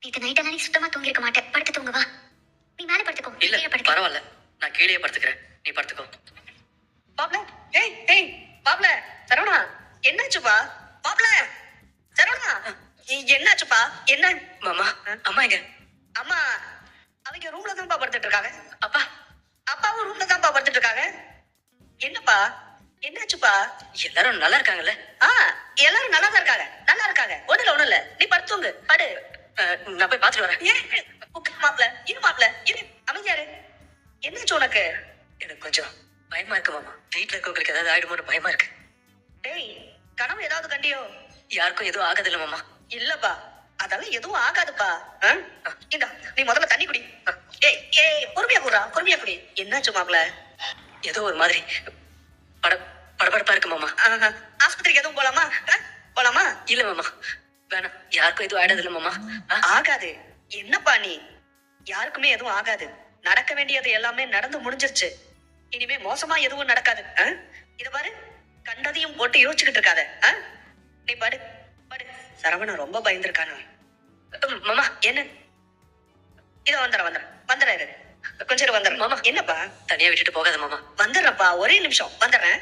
நேத்து நைட் எல்லாம் நீ சுத்தமா தூங்கி இருக்க மாட்டேன். படுத்து தூங்க வா. நீ மேல படுத்துக்கோ. இல்ல கீழே படுக்க. பரவாயில்ல, நான் கீழே படுத்துக்கிறேன், நீ படுத்துக்கோ. மாப்ள, ஏய் ஏய் மாப்ள, சரவணா, என்னாச்சுப்பா? மாப்ள, சரவணா, என்னாச்சுப்பா? என்ன? மாமா, அம்மா எங்க? அம்மா அவங்க ரூம்ல தான்ப்பா படுத்துட்டு இருக்காங்க. அப்பா, அப்பாவும் ரூம்ல தான்ப்பா படுத்துட்டு இருக்காங்க. என்னப்பா? என்னாச்சுப்பா? எல்லாரும் நல்லா இருக்காங்கல்ல? ஆ, எல்லாரும் நல்லா தான் இருக்காங்க, நல்லா இருக்காங்க. ஒண்ணும் இல்ல, நீ படுத்துங்க, படு. நான் போய் பாத்துட்டு வரேன். ஏன் மாப்ள, இரு மாப்ள, இரு, அமைதியாரு. என்னாச்சு உனக்கு? எனக்கு கொஞ்சம் பயமா இருக்கு மாமா. வீட்டுல இருக்கவங்களுக்கு ஏதாவது ஆயிடுமோன்னு பயமா இருக்கு. டேய், கனவு ஏதாவது கண்டியோ? யாருக்கும் எதுவும் ஆகாதில்ல மாமா. இல்லப்பா, அதெல்லாம் எதுவும் ஆகாதுப்பா. இந்தா, நீ முதல்ல தண்ணி குடி. ஏய் ஏய், பொறுமையா குடுறா, பொறுமையா குடி. என்னாச்சு மாப்ள? ஏதோ ஒரு மாதிரி படபடப்பா இருக்கு மாமா. ஆஸ்பத்திரிக்கு எதுவும் போலாமா? போலாமா? இல்ல மாமா, வேணாம். யாருக்கும் எதுவும் ஆயிடாதில்ல மாமா. ஆகாது. என்னப்பா நீ? யாருக்குமே எதுவும் ஆகாது. நடக்க வேண்டியது எல்லாமே நடந்து முடிஞ்சிருச்சு. இனிமே மோசமா எதுவும் நடக்காது. இத பாரு, கண்டதையும் போட்டு யோசிச்சுக்கிட்டு இருக்காத. நீ படு, படு. சரவணன் ரொம்ப பயந்துருக்கானு. மாமா, என்ன? இத வந்துடுறேன். கொஞ்சம் வந்துடுறேன். மாமா. என்னப்பா? தனியா விட்டுட்டு போகாத மாமா. வந்துடுறப்பா, ஒரே நிமிஷம் வந்துடுறேன்.